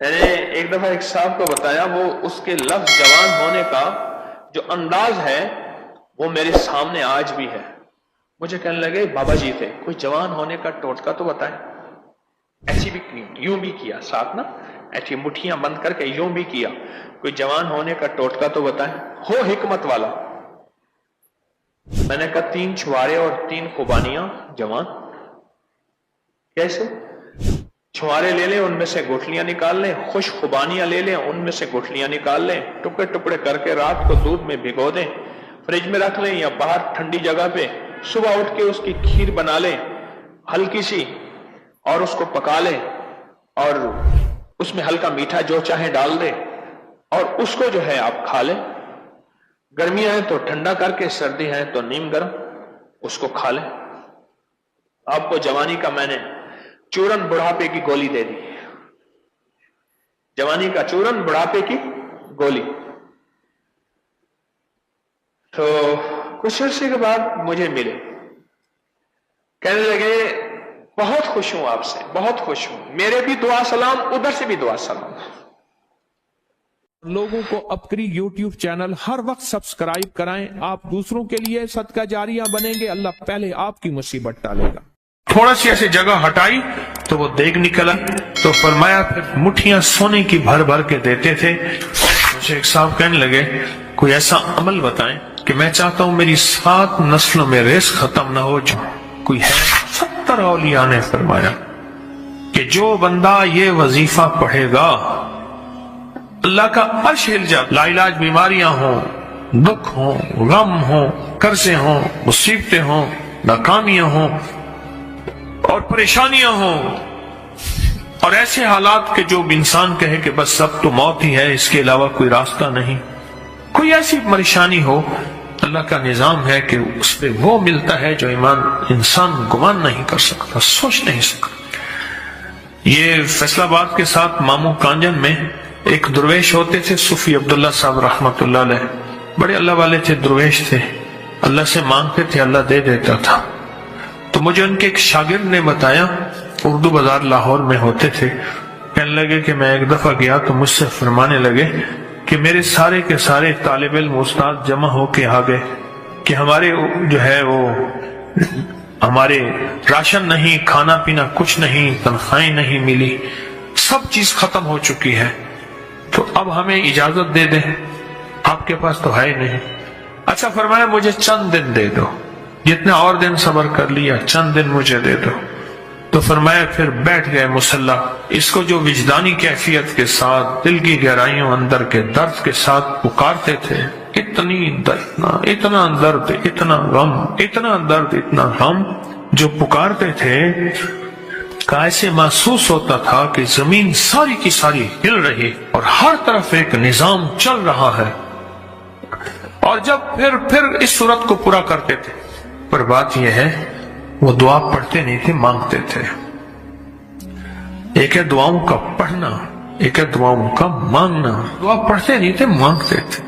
میں نے ایک دفعہ ایک صاحب کو بتایا، وہ اس کے لفظ جوان ہونے کا جو انداز ہے وہ میرے سامنے آج بھی ہے۔ مجھے کہنے لگے بابا جی تھے، کوئی جوان ہونے کا ٹوٹکا تو بتائیں۔ ایسی بھی یوں بھی کیا ساتھ نا، ایسی مٹھیاں بند کر کے یوں بھی کیا، کوئی جوان ہونے کا ٹوٹکا تو بتائیں، ہو حکمت والا۔ میں نے کہا 3 چھوارے اور 3 خوبانیاں جوان۔ کیسے؟ چھوارے لے لیں، ان میں سے گٹھلیاں نکال لیں، خوش خوبانیاں لے لیں، ان میں سے گٹھلیاں نکال لیں، ٹکڑے ٹکڑے کر کے رات کو دودھ میں بھگو دیں، فریج میں رکھ لیں یا باہر ٹھنڈی جگہ پہ، صبح اٹھ کے اس کی کھیر بنا لیں ہلکی سی، اور اس کو پکا لیں اور اس میں ہلکا میٹھا جو چاہے ڈال دیں، اور اس کو جو ہے آپ کھا لیں۔ گرمیاں ہیں تو ٹھنڈا کر کے، سردی ہے تو نیم گرم اس کو کھا لیں۔ آپ کو جوانی کا میں نے چورن بڑھاپے کی گولی دے دی، جوانی کا چورن بڑھاپے کی گولی۔ تو کچھ عرصے کے بعد مجھے ملے، کہنے لگے بہت خوش ہوں آپ سے، بہت خوش ہوں، میرے بھی دعا سلام، ادھر سے بھی دعا سلام۔ لوگوں کو اپکری یوٹیوب چینل ہر وقت سبسکرائب کرائیں، آپ دوسروں کے لیے صدقہ جاریہ بنیں گے، اللہ پہلے آپ کی مصیبت ٹالے گا۔ تھوڑا سی ایسی جگہ ہٹائی تو وہ دیگ نکلا، تو فرمایا پھر مٹھیاں سونے کی بھر بھر کے دیتے تھے۔ مجھے ایک صاحب کہنے لگے کوئی ایسا عمل بتائیں کہ میں چاہتا ہوں میری 7 نسلوں میں ریس ختم نہ ہو۔ جو کوئی ہے 70 اولیاء نے فرمایا کہ جو بندہ یہ وظیفہ پڑھے گا اللہ کا عرش ہل جاتا، لا علاج بیماریاں ہوں، دکھ ہوں، غم ہوں، قرضے ہوں، مصیبتیں ہوں، ناکامیاں ہوں اور پریشانیاں ہوں، اور ایسے حالات کہ جو انسان کہے کہ بس اب تو موت ہی ہے، اس کے علاوہ کوئی راستہ نہیں، کوئی ایسی پریشانی ہو، اللہ کا نظام ہے کہ اس پہ وہ ملتا ہے جو انسان گمان نہیں کر سکتا، سوچ نہیں سکتا۔ یہ فیصل آباد کے ساتھ مامو کانجن میں ایک درویش ہوتے تھے، صوفی عبداللہ صاحب رحمۃ اللہ علیہ، بڑے اللہ والے تھے، درویش تھے، اللہ سے مانگتے تھے، اللہ دے دیتا تھا۔ تو مجھے ان کے ایک شاگرد نے بتایا، اردو بازار لاہور میں ہوتے تھے، کہنے لگے کہ میں ایک دفعہ گیا تو مجھ سے فرمانے لگے کہ میرے سارے کے سارے طالب علم استاد جمع ہو کے آ گئے کہ ہمارے جو ہے وہ ہمارے راشن نہیں، کھانا پینا کچھ نہیں، تنخواہیں نہیں ملی، سب چیز ختم ہو چکی ہے، تو اب ہمیں اجازت دے دیں، آپ کے پاس تو ہے نہیں۔ اچھا فرمایا مجھے چند دن دے دو، جتنے اور دن صبر کر لیا، چند دن مجھے دے دو۔ تو فرمایا پھر بیٹھ گئے مسلح، اس کو جو وجدانی کیفیت کے ساتھ، دل کی گہرائیوں اندر کے درد کے ساتھ پکارتے تھے، اتنا درد، اتنا غم، اتنا درد، اتنا غم جو پکارتے تھے کہ ایسے محسوس ہوتا تھا کہ زمین ساری کی ساری ہل رہی اور ہر طرف ایک نظام چل رہا ہے۔ اور جب پھر اس صورت کو پورا کرتے تھے، پر بات یہ ہے وہ دعا پڑھتے نہیں تھے، مانگتے تھے۔ ایک ہے دعاؤں کا پڑھنا، ایک ہے دعاؤں کا مانگنا۔ دعا پڑھتے نہیں تھے، مانگتے تھے،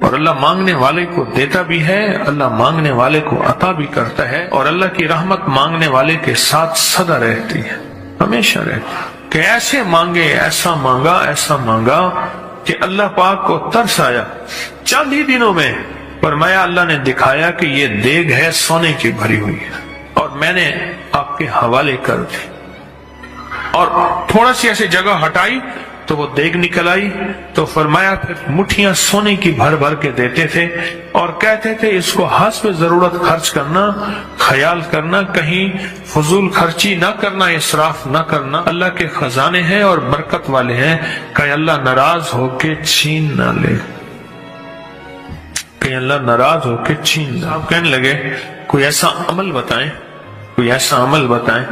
اور اللہ مانگنے والے کو دیتا بھی ہے، اللہ مانگنے والے کو عطا بھی کرتا ہے، اور اللہ کی رحمت مانگنے والے کے ساتھ سدا رہتی ہے، ہمیشہ رہتی، کہ ایسے مانگے، ایسا مانگا کہ اللہ پاک کو ترس آیا۔ چند ہی دنوں میں فرمایا اللہ نے دکھایا کہ یہ دیگ ہے سونے کی بھری ہوئی ہے، اور میں نے آپ کے حوالے کر دی، اور تھوڑا سی ایسی جگہ ہٹائی تو وہ دیگ نکل آئی، تو فرمایا پھر مٹھیاں سونے کی بھر بھر کے دیتے تھے، اور کہتے تھے اس کو حسب ضرورت خرچ کرنا، خیال کرنا، کہیں فضول خرچی نہ کرنا، اسراف نہ کرنا، اللہ کے خزانے ہیں اور برکت والے ہیں، کہ اللہ ناراض ہو کے چھین نہ لے، کہ اللہ ناراض ہو کے چھین نہ۔ آپ کہنے لگے کوئی ایسا عمل بتائیں، کوئی ایسا عمل بتائیں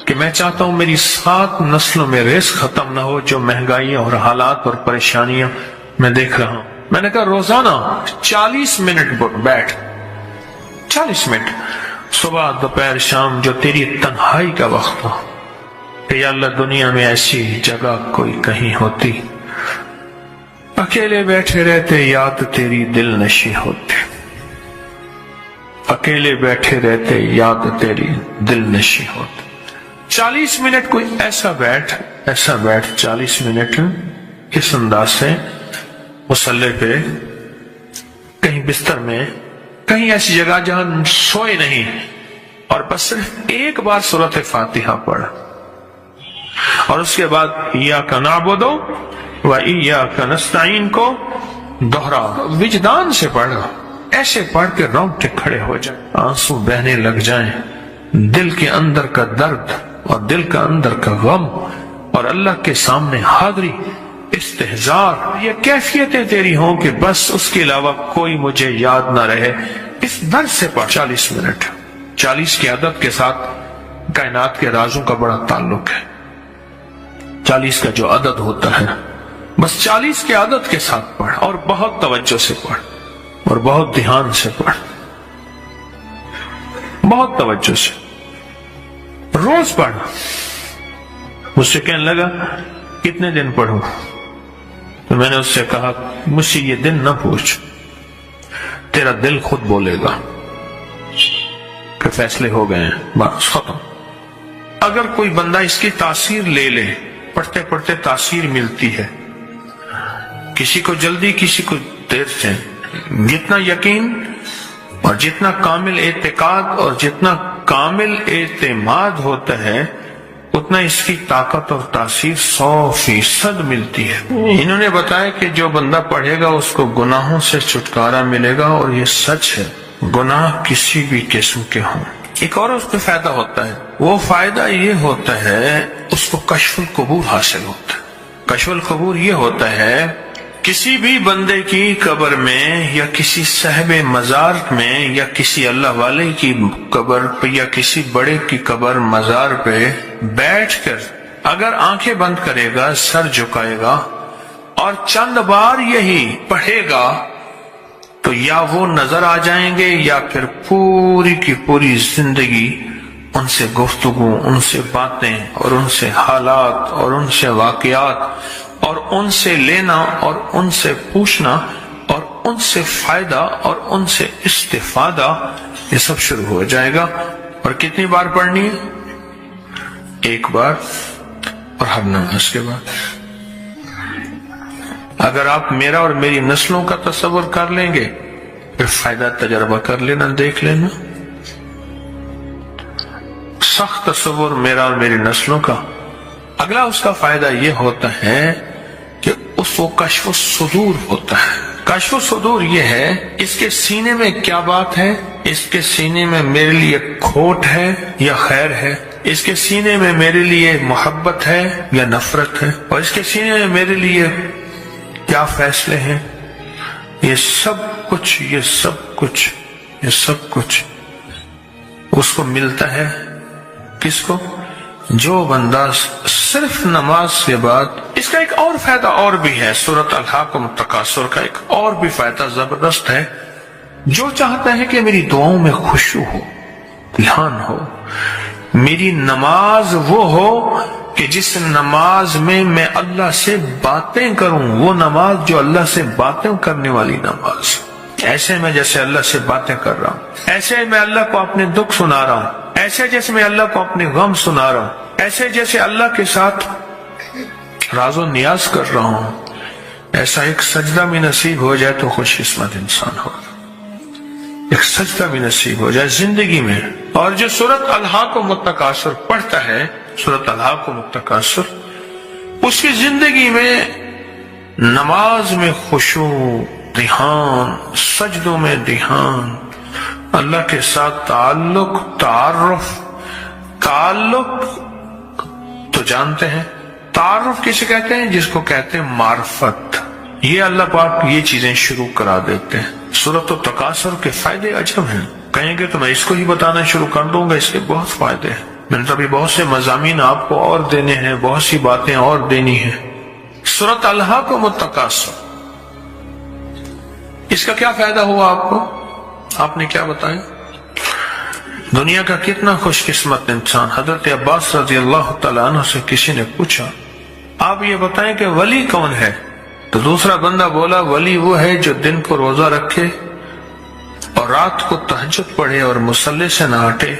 کہ میں چاہتا ہوں میری 7 نسلوں میں ریس ختم نہ ہو، جو مہنگائی اور حالات اور پریشانیاں میں دیکھ رہا ہوں۔ میں نے کہا روزانہ 40 منٹ بیٹھ، 40 منٹ صبح دوپہر شام، جو تیری تنہائی کا وقت ہو، کہ یا اللہ دنیا میں ایسی جگہ کوئی کہیں ہوتی، اکیلے بیٹھے رہتے یاد تیری دل نشی ہوتے، اکیلے بیٹھے رہتے یاد تیری دل نشی ہوتے۔ 40 منٹ کوئی ایسا بیٹھ 40 منٹ اس انداز سے مصلی پہ، کہیں بستر میں، کہیں ایسی جگہ جہاں سوئے نہیں، اور بس صرف ایک بار سورۃ فاتحہ پڑھ، اور اس کے بعد ایاک نعبد و ایاک نستعین کو دوہرا، وجدان سے پڑھ، ایسے پڑھ کے رونگٹے کھڑے ہو جائیں، آنسو بہنے لگ جائیں، دل کے اندر کا درد اور دل کا اندر کا غم اور اللہ کے سامنے حاضری، استحضار، یہ کیفیتیں تیری ہوں کہ بس اس کے علاوہ کوئی مجھے یاد نہ رہے، اس درد سے پڑھ 40 منٹ۔ 40 کی عدد کے ساتھ کائنات کے رازوں کا بڑا تعلق ہے۔ 40 کا جو عدد ہوتا ہے، بس 40 کے عدد کے ساتھ پڑھ، اور بہت توجہ سے پڑھ، اور بہت دھیان سے پڑھ، بہت توجہ سے، روز پڑھ۔ مجھ سے کہنے لگا کتنے دن پڑھوں؟ تو میں نے اس سے کہا مجھ سے یہ دن نہ پوچھ، تیرا دل خود بولے گا کہ فیصلے ہو گئے ہیں، بس ختم۔ اگر کوئی بندہ اس کی تاثیر لے لے، پڑھتے پڑھتے تاثیر ملتی ہے، کسی کو جلدی، کسی کو دیر سے، جتنا یقین اور جتنا کامل اعتقاد اور جتنا کامل اعتماد ہوتا ہے، اتنا اس کی طاقت اور تاثیر 100% ملتی ہے۔ انہوں نے بتایا کہ جو بندہ پڑھے گا اس کو گناہوں سے چھٹکارا ملے گا، اور یہ سچ ہے، گناہ کسی بھی قسم کے ہوں۔ ایک اور اس میں فائدہ ہوتا ہے، وہ فائدہ یہ ہوتا ہے اس کو کشف القبور حاصل ہوتا ہے۔ کشف القبور یہ ہوتا ہے کسی بھی بندے کی قبر میں یا کسی صاحب مزار میں یا کسی اللہ والے کی قبر پہ یا کسی بڑے کی قبر مزار پہ بیٹھ کر اگر آنکھیں بند کرے گا، سر جھکائے گا اور چند بار یہی پڑھے گا، تو یا وہ نظر آ جائیں گے یا پھر پوری کی پوری زندگی ان سے گفتگو، ان سے باتیں اور ان سے حالات اور ان سے واقعات اور ان سے لینا اور ان سے پوچھنا اور ان سے فائدہ اور ان سے استفادہ، یہ سب شروع ہو جائے گا۔ اور کتنی بار پڑھنی ہے؟ ایک بار، اور ہر نماز کے بعد۔ اگر آپ میرا اور میری نسلوں کا تصور کر لیں گے، پھر فائدہ تجربہ کر لینا، دیکھ لینا۔ سخت تصور میرا اور میری نسلوں کا، اگلا اس کا فائدہ یہ ہوتا ہے کہ اس کو کشف الصدور ہوتا ہے۔ کشف الصدور یہ ہے اس کے سینے میں کیا بات ہے، اس کے سینے میں میرے لیے کھوٹ ہے یا خیر ہے، اس کے سینے میں میرے لیے محبت ہے یا نفرت ہے، اور اس کے سینے میں میرے لیے کیا فیصلے ہیں۔ یہ سب کچھ اس کو ملتا ہے۔ کس کو؟ جو بندہ صرف نماز کے بعد، اس کا ایک اور فائدہ اور بھی ہے، سورۃ الحاقم التکاثر کا ایک اور بھی فائدہ زبردست ہے۔ جو چاہتا ہے کہ میری دعاؤں میں خشوع ہو، دھیان ہو، میری نماز وہ ہو کہ جس نماز میں میں اللہ سے باتیں کروں، وہ نماز جو اللہ سے باتیں کرنے والی نماز، ایسے میں جیسے اللہ سے باتیں کر رہا ہوں، ایسے میں اللہ کو اپنے دکھ سنا رہا ہوں، ایسے جیسے میں اللہ کو اپنے غم سنا رہا ہوں، ایسے جیسے اللہ کے ساتھ راز و نیاز کر رہا ہوں۔ ایسا ایک سجدہ بھی نصیب ہو جائے تو خوش قسمت انسان ہوگا، ایک سجدہ بھی نصیب ہو جائے زندگی میں۔ اور جو سورۃ الحاقم التکاثر پڑھتا ہے، سورۃ الحاقم التکاثر، اس کی زندگی میں نماز میں خشوع، دھیان، سجدوں میں دھیان، اللہ کے ساتھ تعلق، تعلق تو جانتے ہیں، تعارف کسے کہتے ہیں؟ جس کو کہتے ہیں معرفت۔ یہ اللہ پاک یہ چیزیں شروع کرا دیتے ہیں۔ سورۃ التکاثر کے فائدے عجب ہیں، کہیں گے تو میں اس کو ہی بتانا شروع کر دوں گا، اس کے بہت فائدے ہیں۔ میں نے تو ابھی بہت سے مضامین آپ کو اور دینے ہیں، بہت سی باتیں اور دینی ہیں۔ سورۃ الحاقم التکاثر، اس کا کیا فائدہ ہوا آپ کو؟ آپ نے کیا بتایا؟ دنیا کا کتنا خوش قسمت انسان۔ حضرت عباس رضی اللہ تعالیٰ عنہ سے کسی نے پوچھا آپ یہ بتائیں کہ ولی کون ہے؟ تو دوسرا بندہ بولا ولی وہ ہے جو دن کو روزہ رکھے اور رات کو تہجد پڑھے اور مصلی سے نہ ہٹے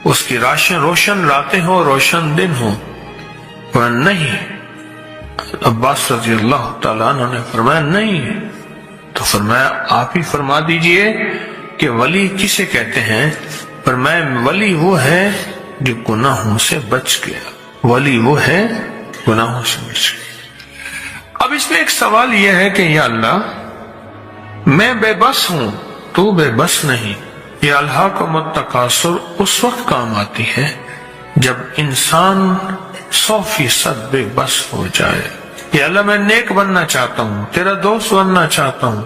اس کی روشن راتیں ہوں روشن دن ہوں؟ پر نہیں. عباس رضی اللہ تعالیٰ عنہ نے فرمایا نہیں. تو فرمایا آپ ہی فرما دیجئے کہ ولی کسے کہتے ہیں؟ فرمایا ولی وہ ہے جو گناہوں سے بچ گیا. ولی وہ ہے گناہوں سے بچ گیا. اب اس میں ایک سوال یہ ہے کہ یا اللہ میں بے بس ہوں تو بے بس نہیں. یہ الہاکم التکاثر اس وقت کام آتی ہے جب انسان 100% بے بس ہو جائے. یا اللہ میں نیک بننا چاہتا ہوں، تیرا دوست بننا چاہتا ہوں،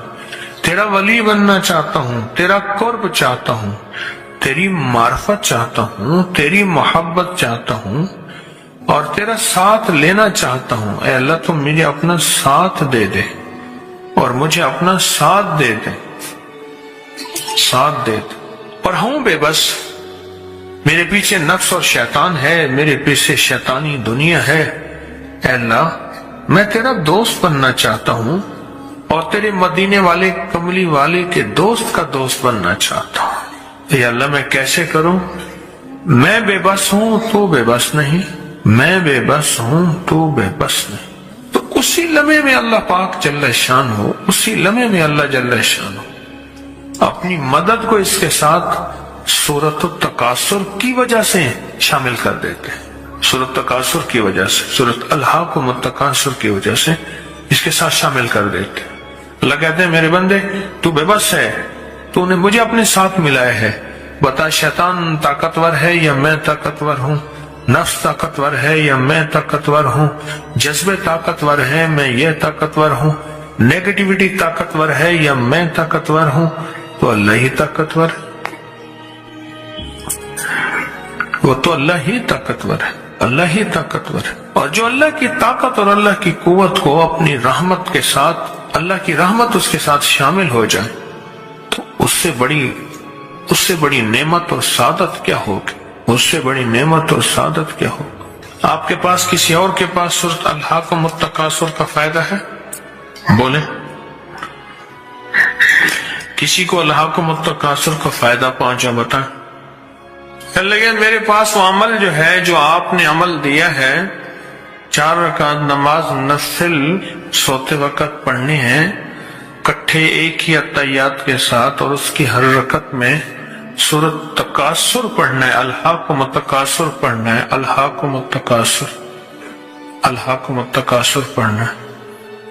تیرا ولی بننا چاہتا ہوں، تیرا قرب چاہتا ہوں، تیری معرفت چاہتا ہوں، تیری محبت چاہتا ہوں اور تیرا ساتھ لینا چاہتا ہوں. اے اللہ تم مجھے اپنا ساتھ دے دے اور مجھے اپنا ساتھ دے دے، ساتھ دے دے. اور ہوں بے بس، میرے پیچھے نفس اور شیطان ہے، میرے پیچھے شیطانی دنیا ہے. اے اللہ میں تیرا دوست بننا چاہتا ہوں اور تیرے مدینے والے کملی والے کے دوست کا دوست بننا چاہتا ہوں. اے اللہ میں کیسے کروں؟ میں بے بس ہوں تو بے بس نہیں، میں بے بس ہوں تو بے بس نہیں. تو اسی لمحے میں اللہ پاک جل شان ہو، اسی لمحے میں اللہ جل شان ہو اپنی مدد کو اس کے ساتھ سورۃ التکاثر کی وجہ سے شامل کر دیتے ہیں. سورۃ التکاثر کی وجہ سے، سورۃ الہاکم التکاثر کی وجہ سے اس کے ساتھ شامل کر دیتے ہیں. اللہ کہتے ہیں میرے بندے تو بے بس ہے، تو نے مجھے اپنے ساتھ ملایا ہے. بتا شیطان طاقتور ہے یا میں طاقتور ہوں؟ نفس طاقتور ہے یا میں طاقتور ہوں؟ جذبے طاقتور ہے میں یہ طاقتور ہوں؟ نیگیٹیوٹی طاقتور ہے یا میں طاقتور ہوں؟ تو اللہ ہی طاقتور ہے، وہ تو اللہ ہی طاقتور ہے، اللہ ہی طاقتور ہے. اور جو اللہ کی طاقت اور اللہ کی قوت کو اپنی رحمت کے ساتھ، اللہ کی رحمت اس کے ساتھ شامل ہو جائے تو اس سے بڑی نعمت اور سعادت کیا ہوگی؟ اس سے بڑی نعمت اور سعادت کیا ہوگی؟ آپ کے پاس کسی اور کے پاس سورۃ الہاکم التکاثر کا فائدہ ہے؟ بولیں کسی کو الہاکم التکاثر کا فائدہ پہنچا بتائیں. لیکن میرے پاس وہ عمل جو ہے جو آپ نے عمل دیا ہے، 4 رکعت نماز نفل سوتے وقت پڑھنے ہیں کٹھے ایک ہی اتحیات کے ساتھ، اور اس کی ہر رکعت میں سورۃ تکاثر پڑھنا ہے، الہاکم التکاثر پڑھنا ہے، الہاکم التکاثر، الہاکم التکاثر پڑھنا ہے.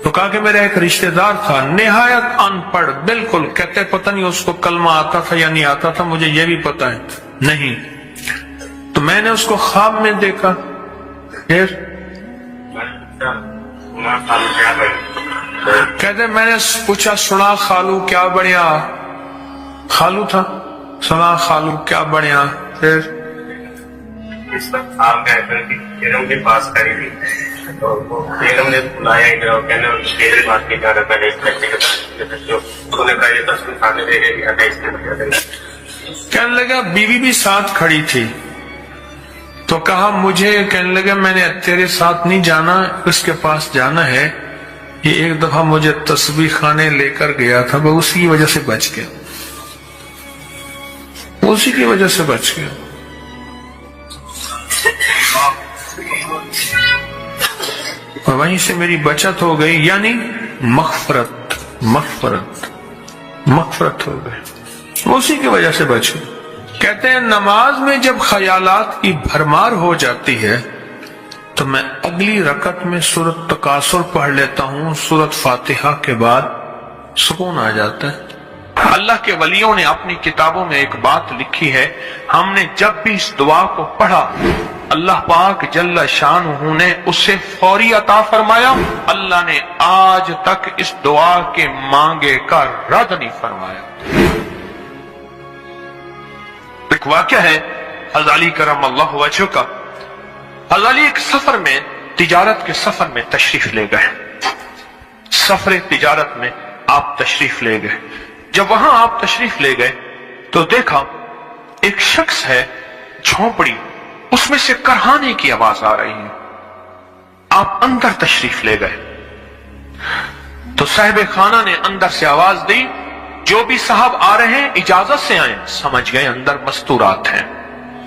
تو کہا کہ میرا ایک رشتہ دار تھا نہایت ان پڑھ، بالکل کہتے پتہ نہیں اس کو کلمہ آتا تھا یا نہیں آتا تھا، مجھے یہ بھی پتہ ہے نہیں. تو میں نے اس کو خواب میں دیکھا. پھر کہتے میں نے پوچھا سنا خالو کیا بڑھیا، خالو تھا، سنا خالو کیا بڑھیا. پھر اس وقت آپ بیگم کے پاس کری تھی تو بیگم نے بلایا ادھر اور کہنے میرے بات کی جانا پہلے اس بچے کے پاس جو انہوں نے کہا یہ تصویر کھانے دے گئے یا اس کے کہنے لگا بیوی بھی ساتھ کھڑی تھی. تو کہا مجھے، کہنے لگا میں نے تیرے ساتھ نہیں جانا، اس کے پاس جانا ہے. یہ ایک دفعہ مجھے تسبیح خانے لے کر گیا تھا، وہ اسی کی وجہ سے بچ گیا، اسی کی وجہ سے بچ گیا. اور وہیں سے میری بچت ہو گئی، یعنی مغفرت ہو گئی، اسی کی وجہ سے بچ گئی. کہتے ہیں نماز میں جب خیالات کی بھرمار ہو جاتی ہے تو میں اگلی رکعت میں سورۃ تکاثر پڑھ لیتا ہوں، سورۃ فاتحہ کے بعد سکون آ جاتا ہے. اللہ کے ولیوں نے اپنی کتابوں میں ایک بات لکھی ہے، ہم نے جب بھی اس دعا کو پڑھا اللہ پاک جل شانہ نے اسے فوری عطا فرمایا. اللہ نے آج تک اس دعا کے مانگے کا رد نہیں فرمایا. ایک واقعہ ہے غزالی کرم اللہ وجہ کا. غزالی ایک سفر میں، تجارت کے سفر میں تشریف لے گئے، سفر تجارت میں آپ تشریف لے گئے. جب وہاں آپ تشریف لے گئے تو دیکھا ایک شخص ہے، جھونپڑی، اس میں سے کرہانے کی آواز آ رہی ہے. آپ اندر تشریف لے گئے تو صاحب خانہ نے اندر سے آواز دی جو بھی صاحب آ رہے ہیں اجازت سے آئیں. سمجھ گئے اندر مستورات ہیں.